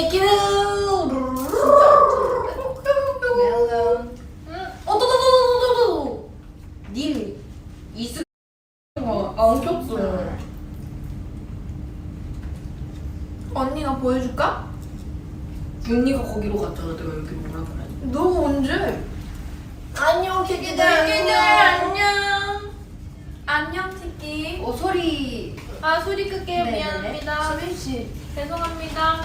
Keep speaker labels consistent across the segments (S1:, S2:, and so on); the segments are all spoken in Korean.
S1: 티켓.
S2: 멜론.
S1: 어떠더더더더더. 님 이스 안 켰어.
S2: 언니가 보여줄까?
S1: 언니가 거기로 갔잖아. 내가 여기로 오라 그래.
S2: 너 언제?
S1: 안녕
S2: 티키들 안녕. 안녕 티키.
S1: 소리.
S3: 아 소리 끌게요.
S1: 네네네.
S3: 미안합니다.
S2: 수민 씨.
S3: 죄송합니다.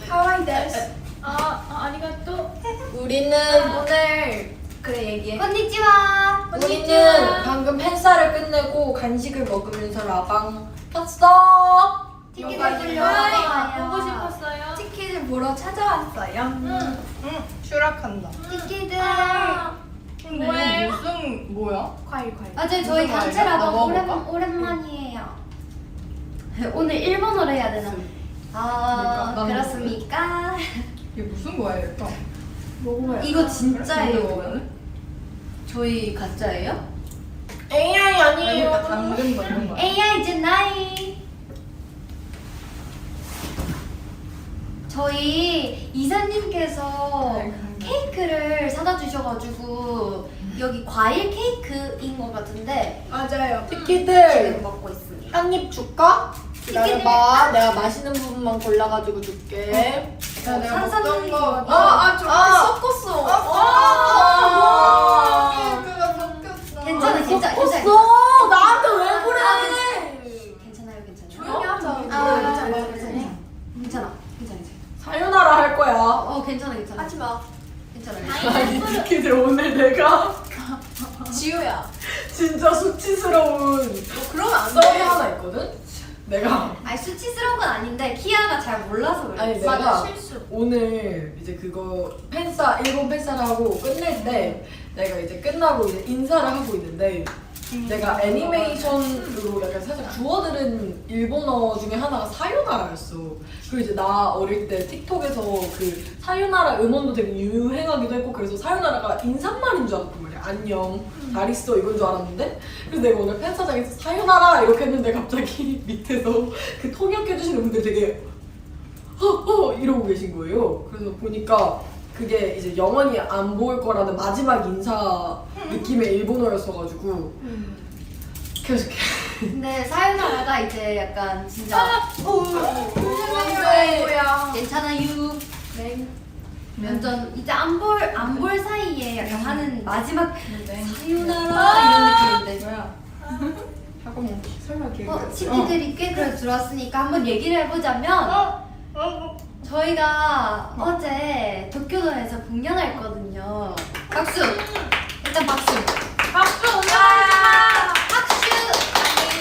S2: 하와이 데스.
S3: 아리가또.
S1: 우리는
S2: 오늘 그래 얘기해.
S3: 건니치와.
S1: 우리는 방금 팬싸를 끝내고 간식을 먹으면서 라방 탔어.
S3: 티켓을
S2: 영화
S3: 보러
S2: 영화
S3: 보고 싶었어요.
S2: 티켓을 보러 찾아왔어요.
S3: 응.
S2: 추락한다.
S3: 티켓을.
S2: 근데 무슨 뭐야? 과일.
S4: 맞아요. 저희
S2: 무슨
S4: 단체
S2: 과일이야?
S4: 라방
S2: 먹어볼까?
S4: 오랜만이에요. 오늘 일본어로 해야 되나?
S2: 그러니까, 나는
S4: 그렇습니까?
S2: 이게 무슨 과일일까? 먹어봐야
S4: 이거 진짜예요.
S2: 먹으면은?
S4: 저희 가짜예요?
S1: AI 아니에요.
S2: 그러니까 당근 뭐 이런 거.
S4: AI 이제 나이. 저희 이사님께서
S2: 네,
S4: 케이크를 사다 주셔가지고 여기 과일 케이크인 것 같은데
S2: 맞아요.
S1: 티켓들
S4: 지금 먹고 있습니다.
S1: 한 입 줄까?
S4: 티켓들
S1: 기다려봐. 내가 맛있는 부분만 골라가지고 줄게.
S2: 야, 내가
S4: 산삼이
S2: 먹던 거.
S4: 좋아.
S2: 섞었어. 케이크가 섞였어.
S4: 괜찮아, 괜찮아.
S1: 섞었어. 나한테 왜 그래?
S4: 괜찮아요, 괜찮아요.
S2: 조용히 하자.
S4: 괜찮아.
S1: 사요나라 할 거야.
S4: 괜찮아.
S2: 하지 마.
S4: 괜찮아.
S1: 아니 티켓들 오늘 내가
S2: 지우야.
S1: 진짜 수치스러운
S2: 그러면 안
S1: 썰이
S2: 돼.
S1: 하나 있거든? 내가
S4: 아니 수치스러운 건 아닌데 키아가 잘 몰라서 그래.
S1: 아니
S2: 맞아,
S1: 내가
S2: 실수.
S1: 오늘 이제 그거 팬싸 일본 팬싸를 하고 끝낼 때 내가 이제 끝나고 이제 인사를 하고 있는데 내가 애니메이션으로 약간 살짝 주워들은 일본어 중에 하나가 사요나라였어. 그리고 이제 나 어릴 때 틱톡에서 그 사요나라 음원도 되게 유행하기도 했고 그래서 사요나라가 인사말인 줄 알았단 말이야. 안녕, 잘 있어 이건 줄 알았는데 그래서 내가 오늘 팬사장에서 사요나라 이렇게 했는데 갑자기 밑에서 그 통역해주시는 분들 되게 이러고 계신 거예요. 그래서 보니까 그게 이제 영원히 안 보일 거라는 마지막 인사 느낌의 일본어였어가지고 계속
S4: 근데 사유나라가 이제 약간 진짜
S2: 뭐야?
S4: 괜찮아요. 완전 이제 안 볼 사이에 약간 하는 마지막 사유나라 이런 느낌인데.
S2: 뭐야? 하고 뭐 설마 기획?
S4: 친구들이 꽤 그래 들어왔으니까 한번 얘기를 해보자면 저희가 어제 도쿄도에서 공연했거든요. 박수! 일단 박수!
S3: 박수
S2: 박수!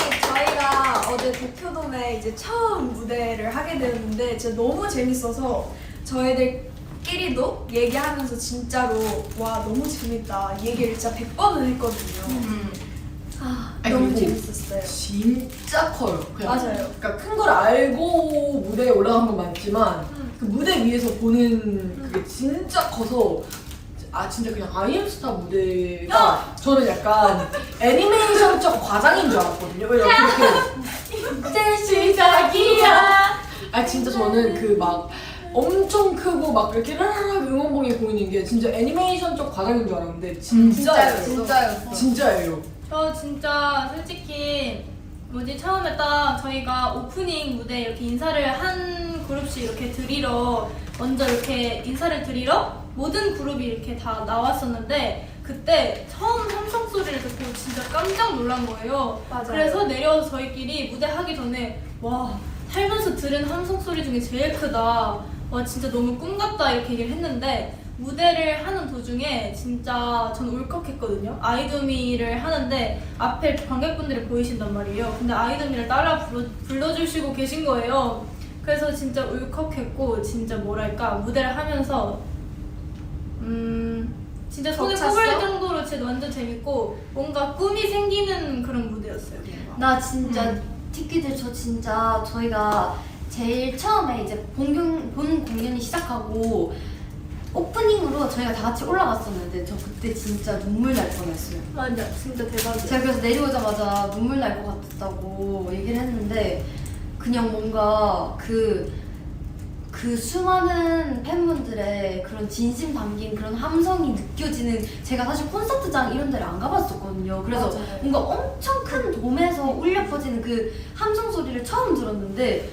S2: 아니 저희가 어제 도쿄돔에 이제 처음 무대를 하게 되었는데 진짜 너무 재밌어서 저희들끼리도 얘기하면서 진짜로 와 너무 재밌다 얘기를 진짜 100번은 했거든요.
S1: 아니,
S2: 너무
S1: 그리고
S2: 재밌었어요.
S1: 진짜 커요. 그냥.
S2: 맞아요.
S1: 그러니까 큰 걸 알고 무대에 올라간 건 맞지만 그 무대 위에서 보는 그게 진짜 커서 진짜 그냥 아이엠스타 무대가 저는 약간 애니메이션적 과장인 줄 알았거든요. 왜냐면 그렇게 제 시작이야. 진짜 저는 그 막 엄청 크고 막 이렇게 라라라 응원봉이 보이는 게 진짜 애니메이션적 과장인 줄 알았는데 진짜예요.
S2: 진짜였어.
S1: 진짜예요.
S3: 저 진짜 솔직히 처음에 딱 저희가 오프닝 무대 이렇게 인사를 한 그룹씩 이렇게 드리러 먼저 이렇게 인사를 드리러 모든 그룹이 이렇게 다 나왔었는데 그때 처음 함성 소리를 듣고 진짜 깜짝 놀란 거예요.
S2: 맞아요.
S3: 그래서 내려와서 저희끼리 무대 하기 전에 와 살면서 들은 함성 소리 중에 제일 크다. 와 진짜 너무 꿈 같다 이렇게 얘기를 했는데 무대를 하는 도중에 진짜 전 울컥했거든요. 아이도미를 하는데 앞에 관객분들이 보이신단 말이에요. 근데 아이도미를 따라 불러주시고 계신 거예요. 그래서 진짜 울컥했고 진짜 뭐랄까 무대를 하면서 진짜 손에
S2: 벅찼어?
S3: 꼽을 정도로 진짜 완전 재밌고 뭔가 꿈이 생기는 그런 무대였어요.
S4: 나 진짜 티키들 저 진짜 저희가 제일 처음에 이제 본 공연이 시작하고 오프닝으로 저희가 다 같이 올라갔었는데 저 그때 진짜 눈물 날 뻔했어요.
S3: 맞아, 진짜 대박이야.
S4: 제가 그래서 내려오자마자 눈물 날 것 같다고 얘기를 했는데 그냥 뭔가 그 그 수많은 팬분들의 그런 진심 담긴 그런 함성이 느껴지는, 제가 사실 콘서트장 이런 데를 안 가봤었거든요. 그래서
S2: 맞아요.
S4: 뭔가 엄청 큰 돔에서 울려 퍼지는 그 함성 소리를 처음 들었는데,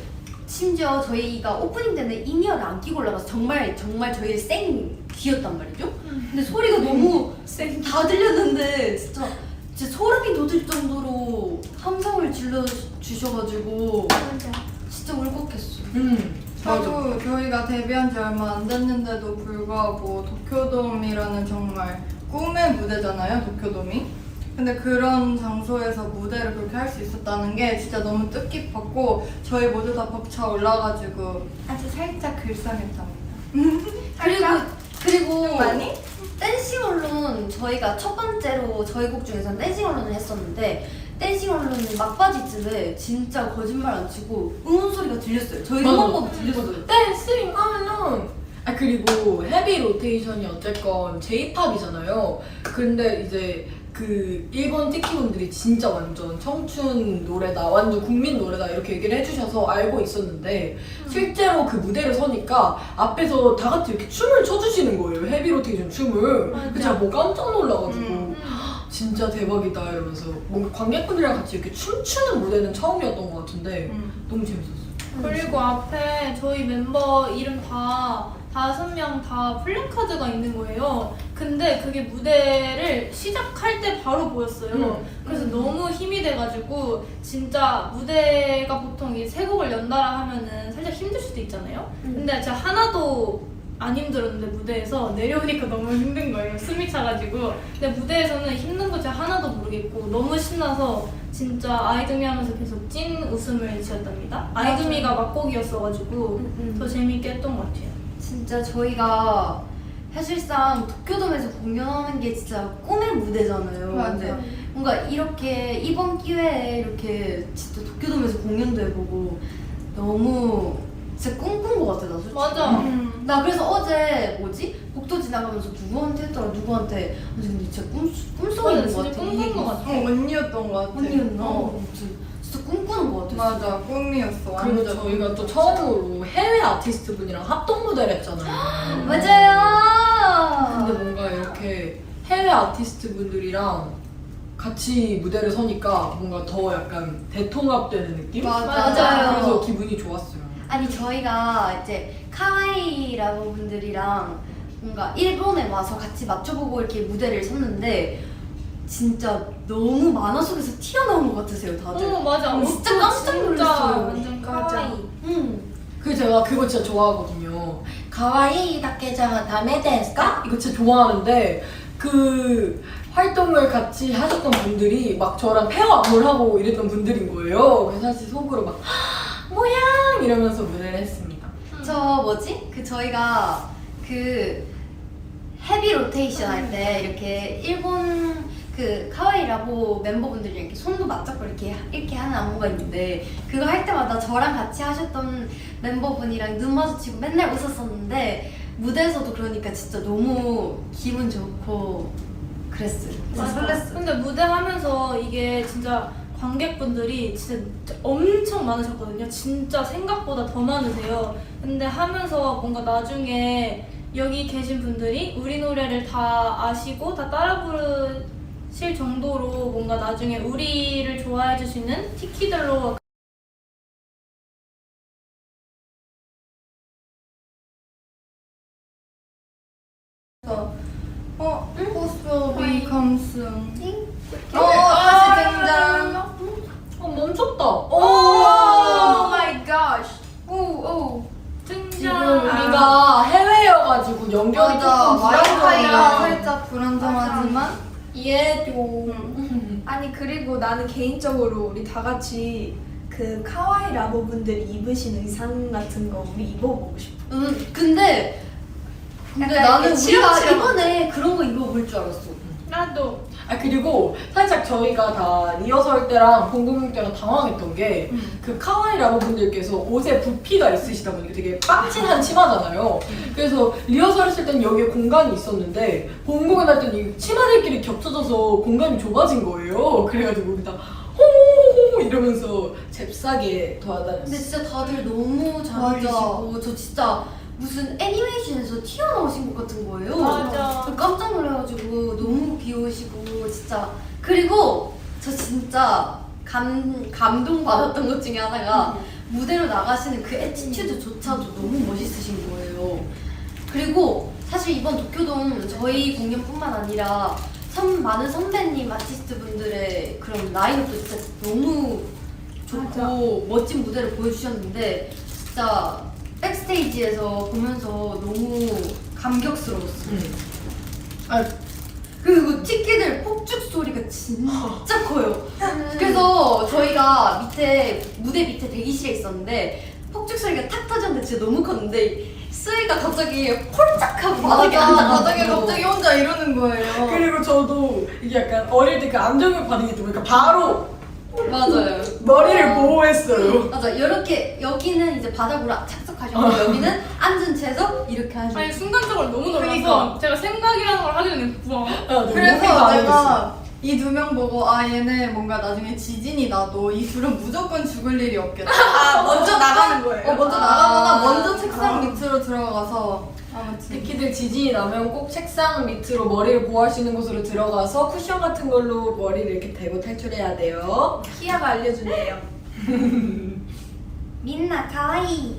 S4: 심지어 저희가 오프닝 때는 인이어를 안 끼고 올라가서 정말 저희의 생 귀였단 말이죠. 근데 소리가 너무 다 들렸는데 진짜 소름이 돋을 정도로 함성을 질러 주셔가지고 진짜 울컥했어요.
S1: 맞아.
S5: 저도 저희가 데뷔한 지 얼마 안 됐는데도 불구하고 도쿄돔이라는 정말 꿈의 무대잖아요, 도쿄돔이. 근데 그런 장소에서 무대를 그렇게 할 수 있었다는 게 진짜 너무 뜻깊었고, 저희 모두 다 벅차 올라가지고 아주 살짝 글썽했답니다.
S4: 그리고
S2: 많이?
S4: 댄싱 언론, 저희가 첫 번째로 저희 곡 중에서는 댄싱 언론을 했었는데, 댄싱 언론은 막바지쯤에 진짜 거짓말 안 치고 응원 소리가 들렸어요. 저희
S1: 맞아.
S4: 응원법 들렸어요.
S1: 댄싱 하면은 그리고 헤비 로테이션이 어쨌건 J-팝이잖아요. 근데 이제 그 일본 티키분들이 진짜 완전 청춘 노래다, 완전 국민 노래다 이렇게 얘기를 해주셔서 알고 있었는데 실제로 그 무대를 서니까 앞에서 다 같이 이렇게 춤을 춰주시는 거예요. 헤비 로테이션 춤을. 그래서 제가 뭐 깜짝 놀라가지고 진짜 대박이다 이러면서 뭔가 관객분들이랑 같이 이렇게 춤추는 무대는 처음이었던 것 같은데 너무 재밌었어요.
S3: 그리고 앞에 저희 멤버 이름 다 5명 다 플래카드가 있는 거예요. 근데 그게 무대를 시작할 때 바로 보였어요. 그래서 너무 힘이 돼가지고 진짜 무대가 보통 이 세 곡을 연달아 하면은 살짝 힘들 수도 있잖아요. 근데 진짜 하나도 안 힘들었는데 무대에서 내려오니까 너무 힘든 거예요. 숨이 차가지고. 근데 무대에서는 힘든 거 진짜 하나도 모르겠고 너무 신나서 진짜 아이드미 하면서 계속 찐 웃음을 지었답니다. 아이드미가 막곡이었어가지고 더 재밌게 했던 것 같아요.
S4: 진짜 저희가 사실상 도쿄돔에서 공연하는 게 진짜 꿈의 무대잖아요.
S5: 맞아.
S4: 근데 뭔가 이렇게 이번 기회에 이렇게 진짜 도쿄돔에서 공연도 해보고 너무 진짜 꿈꾼 것 같아, 나 솔직히.
S3: 맞아.
S4: 나 그래서 어제 복도 지나가면서 누구한테 했더라, 누구한테. 근데 진짜 꿈속에 있는 것 같아.
S3: 진짜 꿈꾼 것 같아.
S5: 언니였던 것 같아.
S4: 언니였나? 진짜 꿈꾸는 것 같아.
S5: 맞아, 꿈이었어.
S1: 그리고
S5: 완전.
S1: 저희가 또 처음으로 해외 아티스트 분이랑 합동 무대를 했잖아요.
S4: 맞아요.
S1: 근데 뭔가 이렇게 해외 아티스트 분들이랑 같이 무대를 서니까 뭔가 더 약간 대통합되는 느낌?
S4: 맞아요.
S1: 그래서 기분이 좋았어요.
S4: 아니 저희가 이제 카와이 라브 분들이랑 뭔가 일본에 와서 같이 맞춰보고 이렇게 무대를 섰는데 진짜 너무 만화 속에서 튀어나온 것 같으세요, 다들.
S3: 맞아.
S4: 진짜
S3: 옷도
S4: 깜짝
S3: 진짜
S4: 놀랐어요.
S3: 완전
S2: 맞아.
S3: 카와이.
S1: 그 제가 그거 진짜 좋아하거든요. 가와이 다케장 다메 데스까? 이거 진짜 좋아하는데 그 활동을 같이 하셨던 분들이 막 저랑 페어 안무하고 이랬던 분들인 거예요. 그래서 사실 속으로 막 모양 이러면서 무대를 했습니다.
S4: 저희가 그 헤비 로테이션 할 때 이렇게 일본 그 카와이 라보 멤버분들이 이렇게 손도 맞잡고 이렇게 하는 안무가 있는데, 그거 할 때마다 저랑 같이 하셨던 멤버분이랑 눈 마주치고 맨날 웃었었는데, 무대에서도 그러니까 진짜 너무 기분 좋고 그랬어요. 진짜
S3: 맞아.
S4: 설렜어요.
S3: 근데 무대 하면서 이게 진짜 관객분들이 진짜 엄청 많으셨거든요. 진짜 생각보다 더 많으세요. 근데 하면서 뭔가 나중에 여기 계신 분들이 우리 노래를 다 아시고 다 따라 부르실 정도로 뭔가 나중에 우리를 좋아해 주시는 티키들로
S5: Post will be come soon.
S2: 다시
S5: 등장.
S1: 멈췄다.
S2: 오 마이 갓. 오.
S1: 지금
S3: 등장.
S1: 우리가 해외여가지고 연결이
S5: 맞아,
S1: 조금
S5: 와이파이가
S1: 불안정해요.
S5: 살짝 불안정하지만
S2: 얘도. 아니 그리고 나는 개인적으로 우리 다 같이 그 카와이 라보 분들이 입으신 의상 같은 거 우리 입어보고 싶어.
S4: 근데
S2: 약간
S4: 나는
S2: 이렇게
S4: 우리가
S2: 치렁치렁.
S4: 이번에 그런 거 입어볼 줄 알았어.
S3: 나도.
S1: 그리고 살짝 저희가 다 리허설 때랑 공공용 때랑 당황했던 게 그 카와이 라버 분들께서 옷에 부피가 있으시다 보니까 되게 빵친한 치마잖아요. 그래서 리허설 했을 때는 여기에 공간이 있었는데 공공연 할 때는 이 치마들끼리 겹쳐져서 공간이 좁아진 거예요. 그래가지고 우리 다 호호호호 이러면서 잽싸게 도와다녔어.
S4: 근데 진짜 다들 너무 잘
S5: 맞아.
S4: 어울리시고 저 진짜 무슨 애니메이션에서 튀어나오신 것 같은 거예요.
S3: 맞아.
S4: 저 깜짝 놀라가지고 너무 귀여우시고 진짜. 그리고 저 진짜 감동받았던 것 중에 하나가 무대로 나가시는 그 애티튜드조차도 너무 멋있으신 거예요. 그리고 사실 이번 도쿄돔 저희 공연뿐만 아니라 많은 선배님 아티스트 분들의 그런 라인업도 진짜 너무 좋고 멋진 무대를 보여주셨는데 진짜 백스테이지에서 보면서 너무 감격스러웠어요.
S1: 아,
S4: 그리고 티키들 폭죽 소리가 진짜 커요. 그래서 저희가 무대 밑에 대기실에 있었는데 폭죽 소리가 탁 터졌는데 진짜 너무 컸는데 수희가 갑자기 폴짝하고 바닥에
S5: 바닥에
S4: 앉아가지고
S5: 갑자기 혼자 이러는 거예요.
S1: 그리고 저도 이게 약간 어릴 때 그 안정을 받은 게 보니까 바로
S4: 맞아요.
S1: 머리를 보호했어요.
S4: 맞아. 이렇게 여기는 이제 바닥으로 착석하셨고 여기는 앉은 채에서 이렇게 하시고.
S3: 아니 순간적으로 너무 놀라서
S5: 그러니까.
S3: 제가 생각이라는 걸 하게 되는 구멍.
S5: 그래서 내가 이 두 명 보고 아 얘네 뭔가 나중에 지진이 나도 이 둘은 무조건 죽을 일이 없겠다.
S2: 먼저 나가는 거예요.
S5: 먼저
S4: 아.
S5: 나가거나 먼저 책상 밑으로 들어가서 아무튼
S1: 특히들 지진이 나면 꼭 책상 밑으로 머리를 보호할 수 있는 곳으로 들어가서 쿠션 같은 걸로 머리를 이렇게 대고 탈출해야 돼요.
S2: 키아가 알려준대요.
S4: 민나 가와이.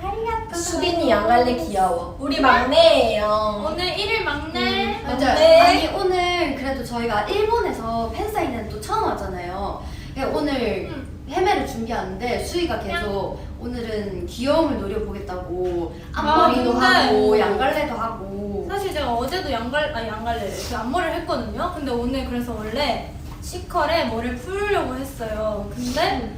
S4: 아리가또.
S1: 수빈이 양갈래 귀여워. 우리 막내예요.
S3: 오늘 1일 막내.
S4: 맞아요.
S1: 네.
S4: 아니 오늘 그래도 저희가 일본에서 팬사인회는 또 처음 하잖아요. 그러니까 오늘 헤매를 준비하는데 수희가 계속 오늘은 귀여움을 노려보겠다고 앞머리도
S3: 근데
S4: 하고 양갈래도 하고.
S3: 사실 제가 어제도 양갈래를 그 앞머리를 했거든요. 근데 오늘 그래서 원래 시컬에 머리를 풀려고 했어요. 근데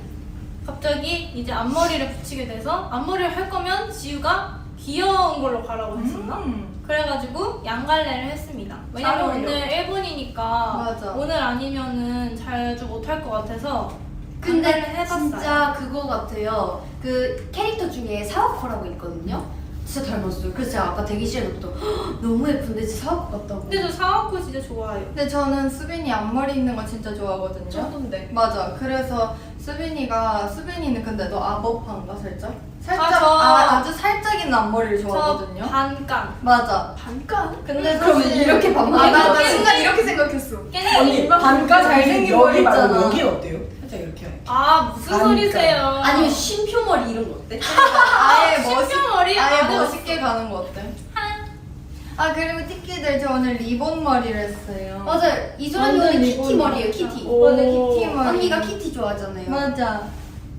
S3: 갑자기 이제 앞머리를 붙이게 돼서 앞머리를 할 거면 지우가 귀여운 걸로 가라고 했었나? 그래가지고 양갈래를 했습니다. 왜냐면
S2: 잘 어울려.
S3: 오늘 일본이니까
S5: 맞아.
S3: 오늘 아니면은 자주 못할 것 같아서
S4: 근데
S3: 양갈래 해봤어요.
S4: 진짜 그거 같아요. 그 캐릭터 중에 사와코라고 있거든요. 진짜 닮았어요. 그래서 제가 아까 대기실에서부터 "헉, 너무 예쁜데 진짜 사와코 같다고.
S3: 근데 저 사와코 진짜 좋아해요.
S5: 근데 저는 수빈이 앞머리 있는 거 진짜 좋아하거든요.
S1: 저도인데.
S5: 맞아. 그래서 수빈이는 근데 너 아버파인가 살짝?
S3: 아,
S5: 살짝
S3: 저-
S5: 아주 살짝 있는 앞머리를
S3: 저
S5: 좋아하거든요.
S3: 반깡.
S5: 맞아.
S2: 반간?
S5: 근데
S4: 그러면
S5: 사실
S4: 이렇게 반반.
S2: 나 순간 이렇게 생각했어.
S1: 언니 반가 잘생긴
S5: 머리
S1: 여기 말고
S5: 있잖아.
S1: 여긴 어때요? 살짝 이렇게.
S3: 아 무슨
S1: 반깡.
S3: 소리세요?
S4: 아니면 쉼표머리 이런 거 어때?
S5: 아예
S3: 신표머리?
S5: 아예
S3: 안
S5: 멋있게 가는 거 어때? 아 그리고 티키들 저 오늘 리본 머리를 했어요.
S4: 맞아요. 이소연이
S5: 완전
S4: 오늘 키티
S5: 리본
S4: 머리예요.
S5: 같다.
S4: 키티.
S1: 오.
S5: 맞아 키티 머리.
S4: 언니가 키티 좋아하잖아요.
S5: 맞아.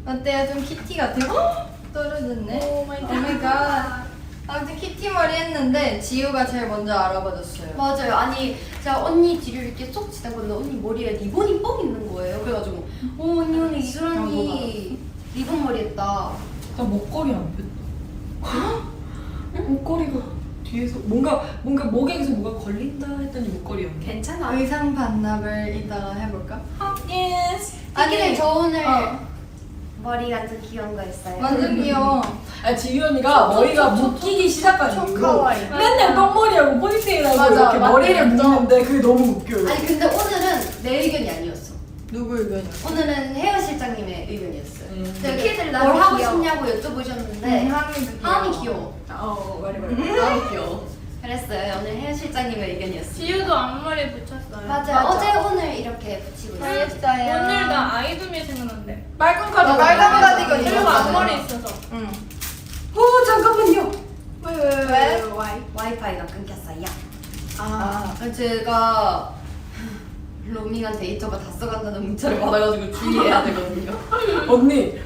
S5: 어때요? 좀 키티 같아요? 떨어졌네.
S3: 오 마이 갓.
S5: 오마이갓. 아무튼 키티 머리 했는데 지우가 제일 먼저 알아봐줬어요.
S4: 맞아요. 아니 제가 언니 뒤를 이렇게 쏙 지나보는데 언니 머리에 리본이 뻥 있는 거예요. 그래가지고 언니 오늘 이소연이 리본 머리 했다.
S1: 나 목걸이 안 뺐다. 목걸이가 뒤에서 뭔가 목에서 뭐가 걸린다 했더니 목걸이였네.
S2: 괜찮아.
S5: 의상 반납을 이따가 해볼까?
S3: 예스.
S4: 아기들 저 오늘
S5: 어.
S4: 머리가 좀 귀여운 거 했어요.
S5: 완전 귀여워.
S1: 아 지휘 언니가 머리가 묶이기 시작하고
S5: 초카와이.
S1: 맨날 똥머리하고 포니테일하고
S5: 맞아,
S1: 이렇게
S5: 맞아.
S1: 머리를 묶는데 그게 너무 웃겨요.
S4: 아니 근데 오늘은 내 의견이 아니었어.
S5: 누구 의견이야?
S4: 오늘은 혜연 실장님의 의견이었어요.
S1: 네.
S4: 키들
S2: 나도
S4: 뭘 하고
S2: 귀여워.
S4: 싶냐고 여쭤보셨는데
S5: 하은이도 귀여워.
S4: 하은이 귀여워.
S1: 말해.
S4: 하은이 귀여워. 그랬어요. 오늘 혜연 실장님의 의견이었어요.
S3: 지우도 앞머리 붙였어요.
S4: 맞아요.
S2: 맞아.
S4: 어제 오늘 이렇게 붙이고 있어요.
S5: 잘했어요.
S3: 오늘 나 아이돌이 생각난대.
S1: 빨간
S5: 나 빨간 가디건
S3: 그리고
S5: 입었어요.
S3: 앞머리 있어서.
S5: 응.
S1: 잠깐만요.
S2: 왜?
S4: 와이파이가 끊겼어요.
S5: 아.
S4: 제가 로밍한 데이터가 다 써간다는 문자를 받아가지고 주의해야 되거든요.
S1: 언니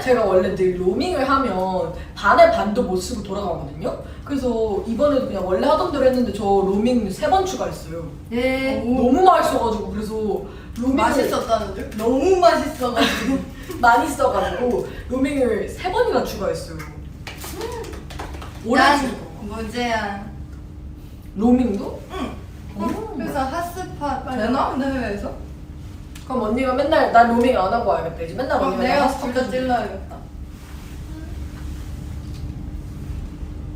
S1: 제가 원래 늘 로밍을 하면 반의 반도 못 쓰고 돌아가거든요. 그래서 이번에도 그냥 원래 하던 대로 했는데 저 로밍 3번 추가했어요.
S4: 네.
S1: 너무 맛있어가지고 그래서 로밍을
S5: 맛있었다는 줄? 너무 맛있어가지고.
S1: 많이 써가지고 로밍을 3번이나 추가했어요. 오래
S5: 난
S1: 쓰고
S5: 무제한.
S1: 로밍도?
S5: 응.
S1: 오.
S5: 그래서 핫스팟 되나? 근데 해외에서?
S1: 그럼 언니가 맨날 난 로밍 안 하고 와야겠다 이제 맨날
S5: 그럼
S1: 언니가
S5: 내가
S1: 핫스팟
S5: 진짜
S1: 해주고.
S5: 찔러야겠다.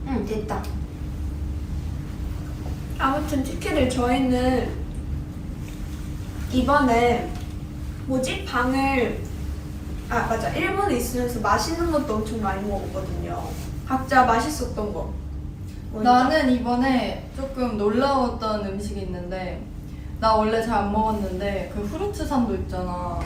S4: 응 됐다.
S2: 아무튼 티켓을 저희는 이번에 뭐지? 방을 맞아. 일본에 있으면서 맛있는 것도 엄청 많이 먹었거든요. 각자 맛있었던 거. 뭔가?
S5: 나는 이번에 조금 놀라웠던 음식이 있는데 나 원래 잘 안 먹었는데 그 후르츠 산도 있잖아.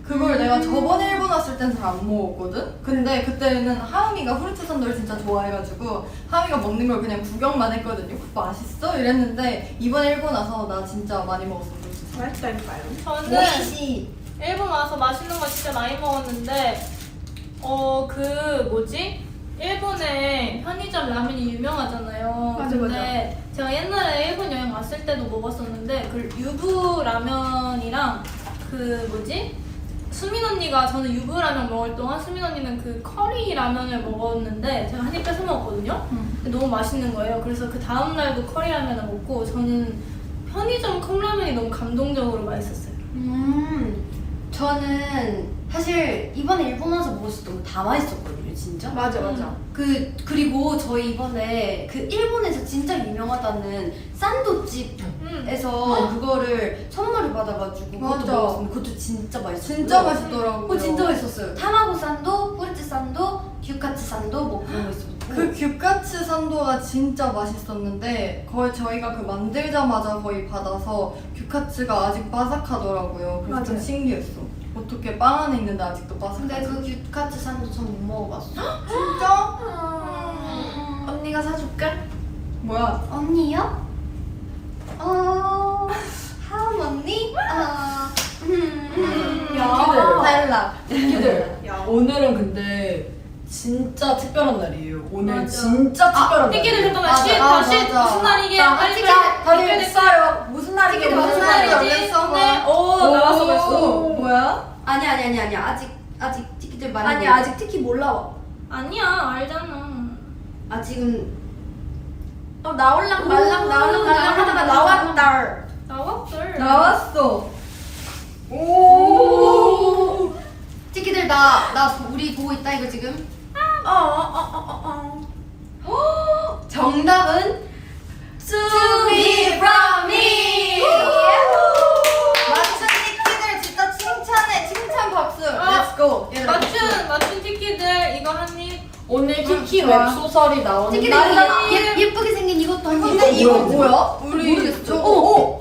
S5: 그걸 내가 저번에 일본 왔을 땐 잘 안 먹었거든? 근데 그때는 하은이가 후르츠 산도를 진짜 좋아해가지고 하은이가 먹는 걸 그냥 구경만 했거든요. 맛있어? 이랬는데 이번에 일본 와서 나 진짜 많이 먹었어, 후르츠 산도.
S2: 맛있다니까요.
S3: 저는
S4: 오이시.
S3: 일본 와서 맛있는 거 진짜 많이 먹었는데 그 뭐지? 일본에 편의점 라면이 유명하잖아요.
S2: 맞아,
S3: 근데 제가 옛날에 일본 여행 왔을 때도 먹었었는데 그 유부 라면이랑 그 뭐지? 수민 언니가 저는 유부 라면 먹을 동안 수민 언니는 그 커리 라면을 먹었는데 제가 한 입 뺏어 먹었거든요. 근데 너무 맛있는 거예요. 그래서 그 다음 날도 커리 라면을 먹고 저는 편의점 컵라면이 너무 감동적으로 맛있었어요.
S4: 저는 사실 이번에 일본 와서 먹었을 때 다 맛있었거든요, 진짜.
S2: 맞아.
S4: 그리고 저희 이번에 그 일본에서 진짜 유명하다는 싼도집에서 그거를 선물을 받아가지고 그것도
S5: 맞아.
S4: 먹었는데 그것도 진짜 맛있었어요.
S5: 진짜 맛있더라고요.
S4: 그거 진짜 맛있었어요. 타마고 산도, 후르츠 산도, 규카츠 산도 뭐 그런 거 있었고.
S5: 그 규카츠 산도가 진짜 맛있었는데 거의 저희가 그 만들자마자 거의 받아서 규카츠가 아직 바삭하더라고요. 그래서 좀
S2: 맞아요.
S5: 신기했어. 어떻게 빵 안에 있는데 아직도 바삭하지?
S4: 근데 그 규카츠 산도 전 못 먹어봤어.
S5: 진짜?
S2: 언니가 사줄까?
S5: 뭐야?
S4: 언니요? 하은 언니?
S1: 탈락. 티키들
S2: 야.
S1: 오늘은 근데 진짜 특별한 날이에요. 오늘
S3: 맞아.
S1: 진짜 특별한 날.
S3: 티켓을 잠깐만
S5: 맞아,
S3: 다시
S5: 맞아.
S3: 무슨 날이게?
S1: 자,
S3: 빨리
S1: 티켓 다들 있어요. 무슨 날이게?
S4: 티켓
S1: 무슨
S4: 무슨
S1: 날이게?
S5: 날이게?
S3: 네. 오 나왔어 벌써.
S5: 오, 뭐야?
S4: 아니 아직 티키들 많이
S2: 아니
S4: 먹어.
S2: 아직 티키 몰라.
S3: 아니야 알잖아.
S4: 지금
S2: 나올랑 말랑 하다가 나왔다.
S3: 나왔을.
S5: 나왔어.
S1: 오.
S4: 티키들 나 우리 보고 있다 이거 지금. 정답은 To be from me.
S5: 맞춘 티키들 진짜 칭찬해. 칭찬 박수.
S3: 아,
S5: Let's go. 얘들아, 박수.
S3: 맞춘 티켓들 이거 한 입.
S1: 오늘 티키
S5: 좋아.
S1: 웹소설이 나오는
S4: 티키들
S1: 날이야.
S4: 예쁘게 생긴 이것도 한
S5: 근데
S4: 입.
S5: 이거 뭐야? 우리
S4: 모르겠어.
S5: 저거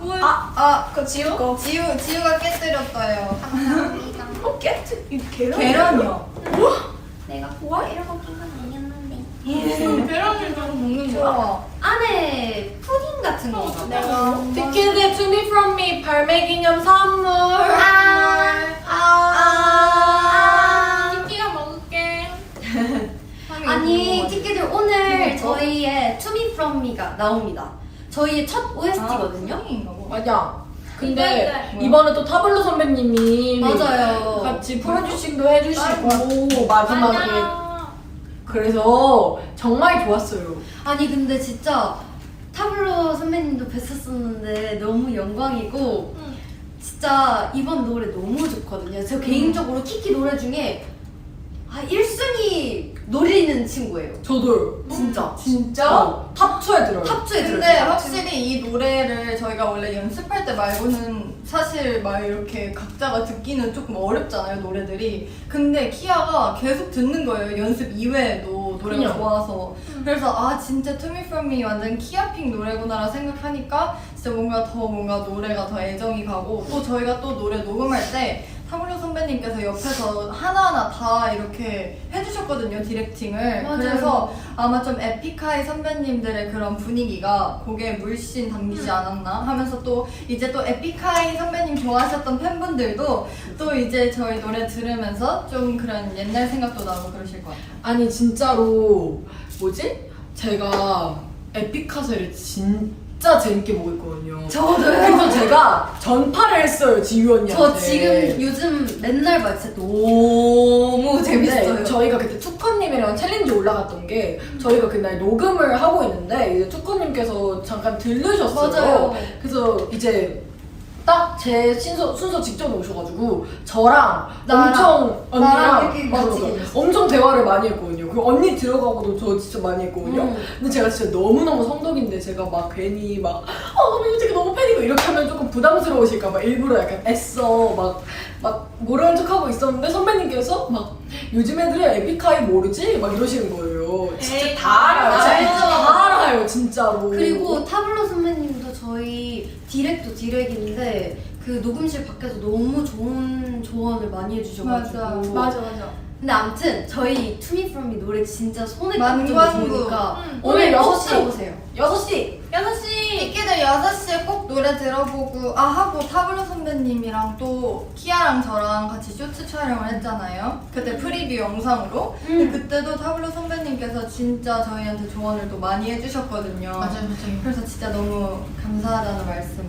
S3: 우와.
S2: 그거 지울 거.
S5: 지우가 깨뜨렸어요.
S2: 깨트? 이거 계란?
S5: 계란이야.
S4: 내가 이런 거 먹는 건 아니었는데.
S3: 계란을 저거 먹는 거야.
S5: 좋아.
S4: 안에 푸딩 같은 건가 봐.
S2: 내가
S1: 티켓의 To Me From Me 발매 기념 선물.
S3: 티키가 먹을게.
S4: 아니 티키들 오늘 저희의 To Me From Me가 나옵니다. 저희의 첫 OST거든요.
S1: 맞아. 근데
S3: 네.
S1: 이번에 또 타블로 선배님이
S4: 맞아요.
S1: 같이 프로듀싱도 해주시고 마지막에
S3: 맞아.
S1: 그래서 정말 좋았어요.
S4: 아니 근데 진짜 타블로 선배님도 뵀었었는데 너무 영광이고
S3: 응.
S4: 진짜 이번 노래 너무 좋거든요. 저 개인적으로 키키 노래 중에 1순위 노리는 친구예요.
S1: 저도요.
S4: 진짜.
S1: 진짜 탑2에 들어요.
S4: 탑2에
S5: 근데
S4: 들어요.
S5: 확실히 이 노래를 저희가 원래 연습할 때 말고는 사실 막 이렇게 각자가 듣기는 조금 어렵잖아요, 노래들이. 근데 키아가 계속 듣는 거예요, 연습 이외에도 노래가
S1: 그냥.
S5: 좋아서. 그래서 진짜 To Me From Me 완전 키아픽 노래구나라 생각하니까 진짜 뭔가 노래가 더 애정이 가고, 또 저희가 또 노래 녹음할 때 타블로 선배님께서 옆에서 하나하나 다 이렇게 해주셨거든요, 디렉팅을.
S4: 맞아요.
S5: 그래서 아마 좀 에픽하이 선배님들의 그런 분위기가 곡에 물씬 담기지 않았나 하면서 또 이제 또 에픽하이 선배님 좋아하셨던 팬분들도 또 이제 저희 노래 들으면서 좀 그런 옛날 생각도 나고 그러실 것 같아요.
S1: 아니 진짜로 뭐지? 제가 에픽하세를 진짜 재밌게 보고 있거든요.
S4: 저도요.
S1: 그래서 제가 전파를 했어요, 지유 언니한테.
S4: 저 지금 요즘 맨날 봐 진짜 너무 재밌어요.
S1: 근데 저희가 그때 투커님이랑 챌린지 올라갔던 게 저희가 그날 녹음을 하고 있는데 이제 투커님께서 잠깐 들르셨어요.
S4: 맞아요.
S1: 그래서 이제 딱 제 순서 직전에 오셔가지고 저랑
S4: 나랑,
S1: 엄청 언니랑
S4: 이렇게
S1: 맞아,
S4: 같이
S1: 맞아.
S4: 계셨어.
S1: 엄청 대화를 많이 했거든요. 그 언니 들어가고도 저 진짜 많이 했거든요. 근데 제가 진짜 너무너무 성덕인데 제가 막 괜히 막 너무 되게 너무 팬이고 이렇게 하면 조금 부담스러우실까봐 일부러 약간 애써 막 모르는 척하고 있었는데 선배님께서 막 요즘 애들은 에픽하이 모르지? 막 이러시는 거예요. 진짜
S3: 에이,
S1: 다 알아요. 진짜
S3: 알죠.
S1: 다 알아요 진짜로.
S4: 그리고 타블로 선배님도 저희 디렉도 디렉인데 그 녹음실 밖에서 너무 좋은 조언을 많이 해주셔가지고
S5: 맞아.
S4: 근데 아무튼 저희 To Me From Me 노래 진짜 손에 꼽는 거
S5: 만관부.
S4: 좋으니까
S1: 오늘
S4: 꼭
S1: 6시.
S4: 들어보세요.
S1: 6시
S3: 6시
S5: 티키들 6시에 꼭 노래 들어보고 하고 타블로 선배님이랑 또 키아랑 저랑 같이 쇼츠 촬영을 했잖아요. 그때 프리뷰 영상으로. 근데 그때도 타블로 선배님께서 진짜 저희한테 조언을 또 많이 해주셨거든요.
S1: 맞아요.
S5: 그래서 진짜 너무 감사하다는 말씀을.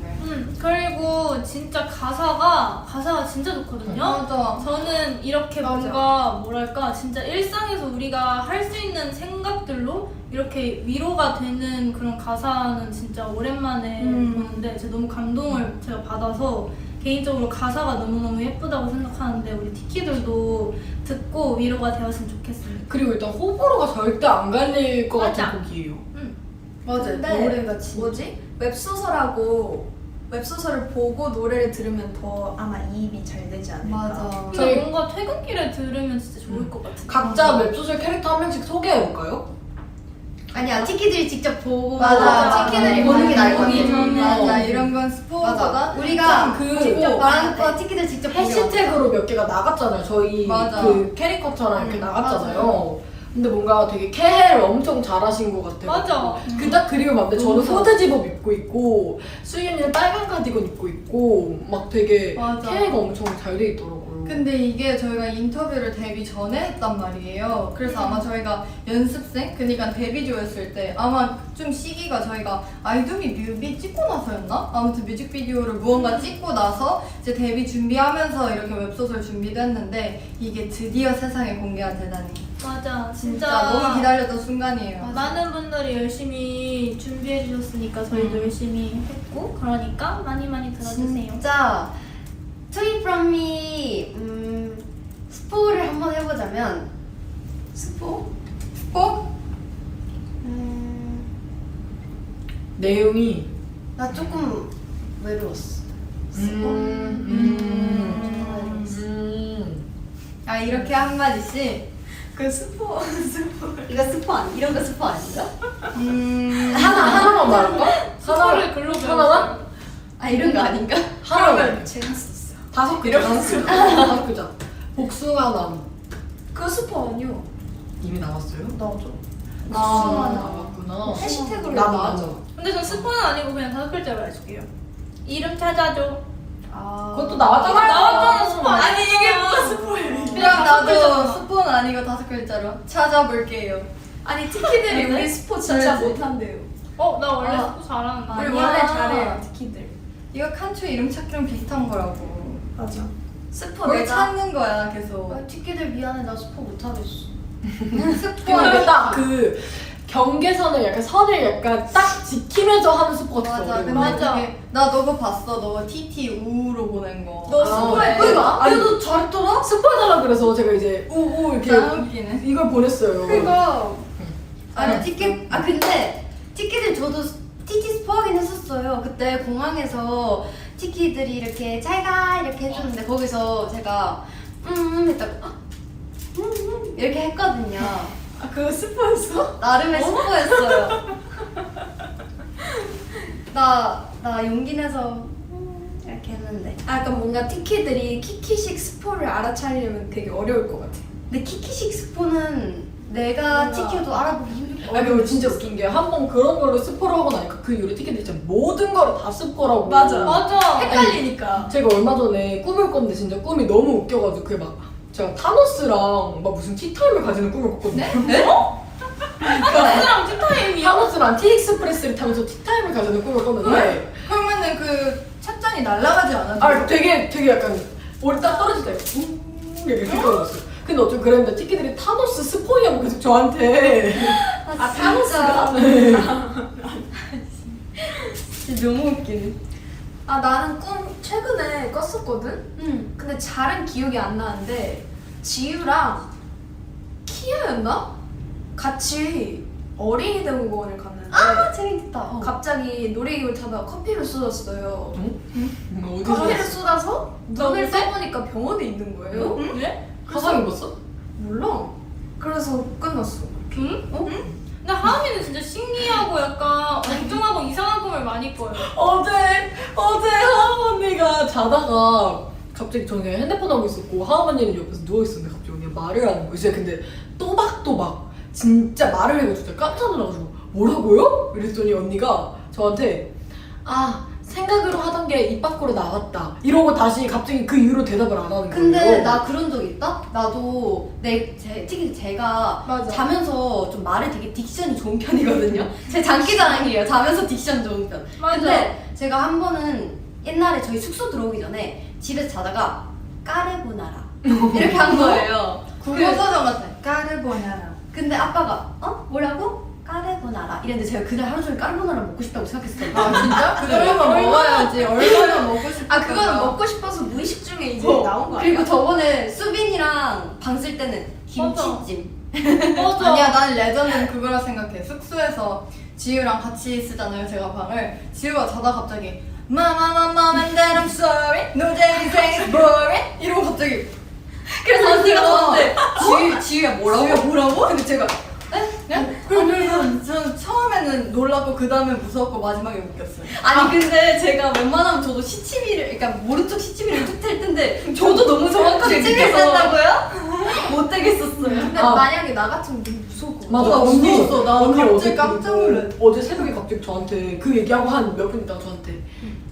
S3: 그리고 진짜 가사가 진짜 좋거든요.
S5: 맞아.
S3: 저는 이렇게
S5: 맞아.
S3: 뭔가 뭐랄까 진짜 일상에서 우리가 할 수 있는 생각들로 이렇게 위로가 되는 그런 가사는 진짜 오랜만에 보는데 제가 너무 감동을 제가 받아서 개인적으로 가사가 너무너무 예쁘다고 생각하는데 우리 티키들도 듣고 위로가 되었으면 좋겠습니다.
S1: 그리고 일단 호불호가 절대 안 갈릴 것 같은
S3: 맞아.
S1: 곡이에요.
S5: 맞아요.
S2: 근데
S4: 노래가 진짜
S2: 뭐지? 웹소설을 보고 노래를 들으면 더 아마 이입이 잘 되지 않을까.
S5: 맞아.
S3: 근데
S1: 저희-
S3: 뭔가 퇴근길에 들으면 진짜 좋을 것 같은데.
S1: 각자 웹소설 캐릭터 한 명씩 소개해볼까요?
S4: 아니야 티키들이 직접 보고
S5: 맞아.
S4: 티키들이 보는 게 나을 것 같아.
S5: 맞아. 이런 건 스포보다
S4: 맞아. 우리가
S1: 그
S4: 직접
S1: 뭐
S4: 말하는 거 티키들 직접 보는 게
S1: 해시태그로 몇 개가 나갔잖아요. 저희
S5: 맞아.
S1: 그 캐릭터처럼 이렇게 나갔잖아요. 근데 뭔가 되게 캐를 엄청 잘하신 것 같아요.
S3: 맞아.
S1: 그 딱 그리고 맞는데 저는
S4: 너무 좋아.
S1: 소대 집업 입고 있고 수윤이는 빨간 가디건 입고 있고 막 되게
S5: 맞아.
S1: 캐가 엄청 잘 돼 있더라고요.
S5: 근데 이게 저희가 인터뷰를 데뷔 전에 했단 말이에요. 그래서 아마 저희가 연습생? 그니까 데뷔조였을 때 아마 좀 시기가 저희가 아이돌이 뮤비 찍고 나서였나? 아무튼 뮤직비디오를 무언가 찍고 나서 이제 데뷔 준비하면서 이렇게 웹소설 준비도 했는데 이게 드디어 세상에 공개가 되다니
S3: 맞아.
S5: 진짜 너무 기다렸던 순간이에요.
S3: 많은 분들이 열심히 준비해 주셨으니까 저희도 열심히 했고 그러니까 많이 들어주세요.
S4: 진짜 To Me From Me 스포를 한번 해보자면
S2: 스포?
S5: 꼭?
S1: 내용이
S4: 나 조금 외로웠어.
S5: 아 이렇게 한마디씩?
S2: 그 스포.
S4: 이거 스포 아니? 이런 거 스포 아닌가?
S1: 하나만 말할까?
S3: 스포를 글로
S1: 하나만?
S4: 아 이런 거 아닌가?
S1: 하나만
S2: 제가 썼어.
S1: 5글자. 5글자. 복숭아나무.
S2: 그 스포 아니요.
S1: 이미 나왔어요?
S2: 나오죠.
S1: 나왔구나.
S2: 해시태그로
S1: 나도
S2: 나왔죠.
S1: 나도.
S3: 근데 전 스포는 아니고 그냥 5글자로 알려줄게요. 이름 찾아줘.
S1: 그것도 나왔잖아요.
S3: 나왔잖아 스포 아니야.
S2: 아니 이게 뭐가 스포예요?
S5: 그럼 나도 스포는 아니고 5글자로 찾아볼게요.
S2: 아니 티키들이 우리 스포 진짜
S5: 알지?
S2: 못한대요.
S3: 나 원래 스포 잘하는데.
S2: 우리
S5: 아니야.
S2: 원래 잘해요 티키들.
S5: 이거 칸추 이름 찾기랑 비슷한 거라고.
S2: 맞아. 스포
S5: 뭘
S2: 내가
S5: 찾는 거야 계속.
S4: 아, 티키들 미안해 나 스포 못하겠어.
S1: 근데 딱 그 경계선을 약간 선을 약간 딱 지키면서 하는 스포 같은
S5: 맞아. 근데
S1: 거.
S3: 맞아.
S5: 그게 나 너거 봤어. 너가 TT 우로 보낸 거.
S2: 너 스포해.
S1: 그러니까
S4: 아니 너 잘했더라?
S1: 스포해달라 그래서 제가 이제 우우 이렇게
S5: 짱 웃기네.
S1: 이걸 보냈어요.
S2: 그거
S4: 아니 티켓 근데 티켓을 저도 TT 스포하긴 했었어요. 그때 공항에서 티키들이 이렇게 잘가 이렇게 해주는데 거기서 제가 했다가 이렇게 했거든요.
S2: 그거 스포였어?
S4: 나름의 스포였어요. 나 용기 내서 이렇게 했는데
S2: 약간 뭔가 티키들이 키키식 스포를 알아차리려면 되게 어려울 것 같아.
S4: 근데 키키식 스포는 내가
S2: 뭔가-
S4: 티키도 알아보기 힘들 것
S1: 아
S4: 같아.
S1: 근데 진짜 웃긴 게 한 번 그런 걸로 스포를 하고 나니까 그 이후로 티켓들이 진짜 모든 걸 다 스포라고.
S3: 맞아.
S2: 헷갈리니까.
S1: 제가 얼마 전에 꿈을 꿨는데 진짜 꿈이 너무 웃겨가지고 그게 막 제가 타노스랑 막 무슨 티타임을 가지는 꿈을 꿨거든요.
S4: 네?
S3: 사람 티타임이야.
S1: 타노스랑 티익스프레스를 타면서 티타임을 가지는 꿈을 꿨는데
S5: 그러면은 그 찻잔이 날아가지 않았어?
S1: 아 되게 약간 올이 딱 떨어질 때 이렇게 생각했어요. 근데 어쩌면 그랬는데 티켓들이 타노스 스포이냐고 계속 저한테
S4: 아
S2: 타노스가?
S4: 진짜 너무 웃기네.
S2: 나는 꿈 최근에 껐었거든? 근데 잘은 기억이 안 나는데 지유랑 키아였나? 같이 어린이 대공원을 갔는데
S4: 아 재밌겠다.
S2: 갑자기 놀이기구를 타다가 커피를 쏟았어요.
S1: 어디서
S2: 커피를 쏟아서 눈을
S3: 어디서?
S2: 떠보니까 병원에 있는 거예요.
S3: 네?
S1: 화상 입었어?
S2: 몰라. 그래서 끝났어.
S3: 응? 근데 하은이는 진짜 신기하고 약간 엉뚱하고 이상한 꿈을 많이 꿔요.
S1: 어제 하은 언니가 자다가 갑자기 저는 그냥 핸드폰 하고 있었고 하은 언니는 옆에서 누워 있었는데 갑자기 언니가 말을 하는 거예요. 진짜 근데 또박또박 진짜 말을 해가지고 진짜 깜짝 놀라가지고 뭐라고요? 이랬더니 언니가 저한테 아 생각으로 하던 게 입 밖으로 나갔다 이러고 다시 갑자기 그 이후로 대답을 안 하는 거예요.
S4: 근데 나 그런 적 있다? 나도 특히 제가
S2: 맞아.
S4: 자면서 좀 말을 되게 딕션이 좋은 편이거든요. 제 장기자랑이에요. 자면서 딕션 좋은 편.
S3: 맞아.
S4: 근데 제가 한 번은 옛날에 저희 숙소 들어오기 전에 집에서 자다가 까르보나라 이렇게 한 거예요.
S5: 국어사전 같아. 까르보나라.
S4: 근데 아빠가 뭐라고? 까르보나라 이랬는데 제가 그날 하루 종일 까르보나라 먹고 싶다고 생각했어요.
S5: 아 진짜? 그러면 먹어야지. 얼마나 먹고 싶어.
S2: 아 그거는 먹고 싶어서 무의식 중에 이제 나온 거 아니야?
S4: 그리고 저번에 수빈이랑 방 쓸 때는 김치찜.
S3: 맞아.
S5: 아니야, 난 레전드는 그거라 생각해. 숙소에서 지우랑 같이 쓰잖아요, 제가 방을. 지우가 자다 갑자기 마마마마 and then I'm sorry, no day is boring 이러고 갑자기
S4: 그래서 언니가 저한테 지유야 뭐라고?
S5: 지우야 뭐라고?
S4: 근데 제가
S5: 그래서 저는 처음에는 놀랐고 그 다음에 무서웠고 마지막에 웃겼어요.
S4: 아니 근데 제가 웬만하면 저도 시치미를 그러니까 모른 척 시치미를 툭댈 텐데 저도 너무 정확하게 느꼈다고요? 못 되겠었어요.
S2: 근데
S1: 아.
S2: 만약에 나 같으면 너무 무서울 것 같아.
S1: 맞아
S5: 나
S1: 언니
S5: 무서웠어. 나
S1: 언니
S5: 갑자기
S1: 어제
S5: 깜짝
S1: 그리고
S5: 놀랐어.
S1: 어제 새벽에 갑자기 저한테 그 얘기하고 한 몇 분 있다가 저한테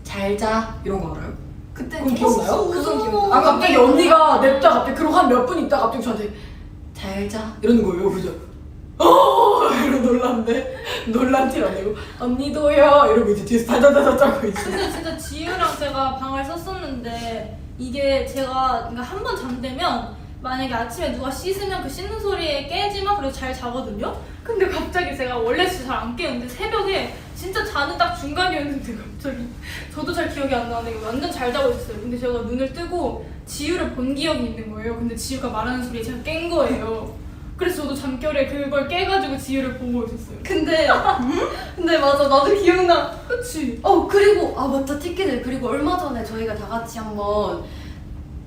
S1: 잘 자 이런 거 알아요?
S2: 그때
S1: 그건 기억나요?
S2: 그건 기억나.
S1: 아 갑자기 언니가 냅다 갑자기 그러고 한 몇 분 있다가 갑자기 저한테 잘 자 이러는 거예요. 그래서 이러고 놀란 티를 안 내고 언니도요 이러고 이제 뒤에서 다다다다 짜고 있어.
S3: 근데 진짜 지유랑 제가 방을 썼었는데 이게 제가 그러니까 한 번 잠들면 만약에 아침에 누가 씻으면 그 씻는 소리에 깨지만 그래도 잘 자거든요? 근데 갑자기 제가 원래 진짜 잘 안 깨는데 새벽에 진짜 자는 딱 중간이었는데 갑자기 저도 잘 기억이 안 나는데 완전 잘 자고 있었어요. 근데 제가 눈을 뜨고 지유를 본 기억이 있는 거예요. 근데 지유가 말하는 소리에 제가 깬 거예요. 그래서 저도 잠결에 그걸 깨가지고 지유를 보고 있었어요.
S4: 근데 맞아 나도 기억나.
S3: 그치?
S4: 그리고 맞다 티켓을 그리고 얼마 전에 저희가 다 같이 한번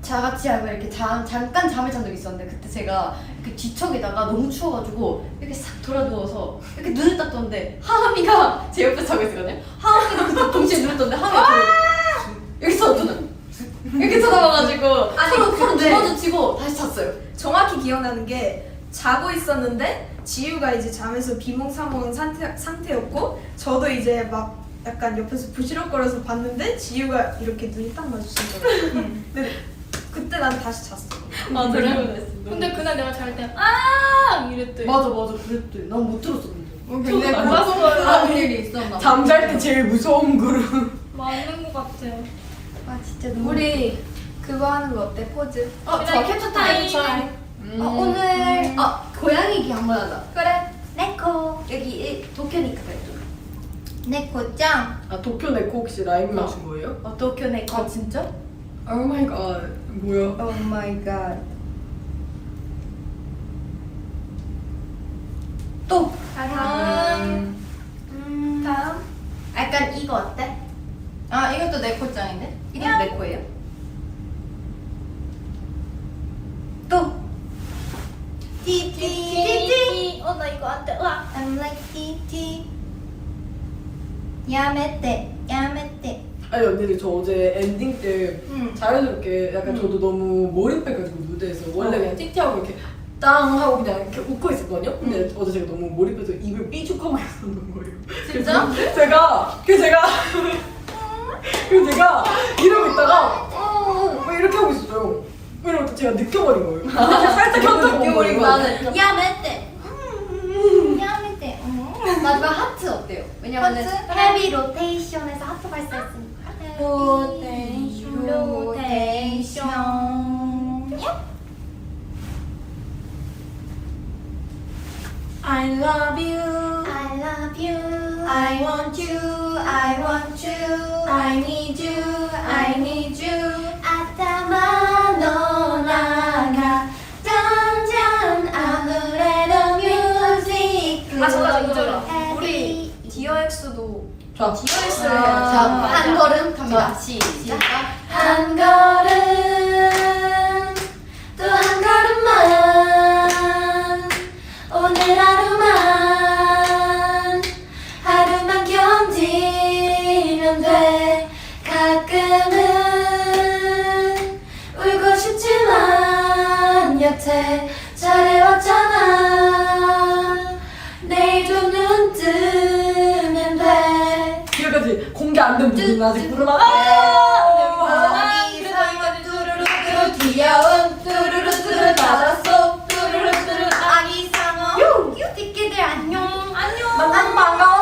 S4: 하고 이렇게 잠깐 잠을 잔 적이 있었는데 그때 제가 이렇게 뒤척이다가 너무 추워가지고 이렇게 싹 돌아 누워서 이렇게 눈을 딱 떴는데 하은이가 제 옆에 자고 있었거든요. 하은이도 그때 동시에 눈을 떴는데 하은이가 저를 여기서 저는 이렇게 쳐다봐가지고
S2: 아니,
S4: 서로
S2: 근데-
S4: 눈 마주치고 다시 잤어요.
S2: 정확히 기억나는 게 자고 있었는데 지유가 이제 잠에서 비몽사몽한 상태였고 저도 이제 막 약간 옆에서 부시럭거려서 봤는데 지유가 이렇게 눈이 딱 마주친 거예요. 근데 그때 난 다시 잤어.
S4: 맞아
S3: 근데 그날 내가 잘 때 이랬대.
S4: 맞아 그랬대. 난 못 들었어 근데.
S5: 근데
S3: 저도
S5: 보통
S3: 몰랐어요.
S5: 그런 일이 있었나 봐.
S1: 잠잘 때 제일 무서운 그룹.
S3: 맞는 것 같아.
S4: 아 진짜 너무
S2: 우리 그거 하는 거 어때? 포즈.
S4: 저 캡처 타임. 오늘 고양이 얘기 한번 하자.
S2: 그래.
S4: 네코 여기 도쿄니까 그래도. 네코짱.
S1: 아 도쿄 네코 혹시 라이브 맞춘 거예요?
S4: 도쿄 네코.
S1: 진짜? 오 마이 갓 뭐야?
S5: 오 마이 갓.
S4: 또.
S2: 다음. 다음.
S4: 약간 이거 어때?
S5: 아 이것도 내 코짱인데?
S4: 이것도 네코예요? 또. 띠띠띠띠.
S3: 나 이거 안 돼. 으악.
S4: I'm like 띠띠. 야메떼.
S1: 아니 언니들 저 어제 엔딩 때
S5: 응.
S1: 자연스럽게 약간 저도 너무 몰입해가지고 무대에서 원래 그냥 틱틱하고 이렇게 땅 하고 그냥 이렇게 웃고 있었거든요. 근데 어제 제가 너무 몰입해서 입을 삐죽하고 있었던 거예요.
S5: 진짜?
S1: 그래서 제가 이러고 있다가 뭐 이렇게 하고 있었어요. 이러고 또 제가 느껴버린 거예요. 살짝 현타가 온 거예요.
S4: 나는 야메떼. 야메떼. 마지막 하트 어때요? 왜냐면은
S2: 하트?
S4: 헤비 로테이션에서 하트 발사했으니까.
S5: 로테이션.
S1: I love you.
S4: I love you.
S2: I want you, I want you, I need you, I need you.
S4: 아따마 너나가 점점 아무래도 뮤직.
S2: 잠깐 이거 우리 디어엑스도
S1: 좋아.
S2: 디어엑스를
S4: 자, 한 걸음 갑니다. 시작. 한 걸음 또 한 걸음만 오늘 하루만 견디면 돼. 가끔은 울고 싶지만 여태 잘해왔잖아. 내일도 눈 뜨면 돼.
S1: 여기까지 공개 안 된 부분 아직 부르나?
S4: 뚜루루 귀여운 뚜루루 뚜루 나왔어. 뚜루루 뚜루 아기 상어. 티키들 안녕.
S1: 만나서 반가워.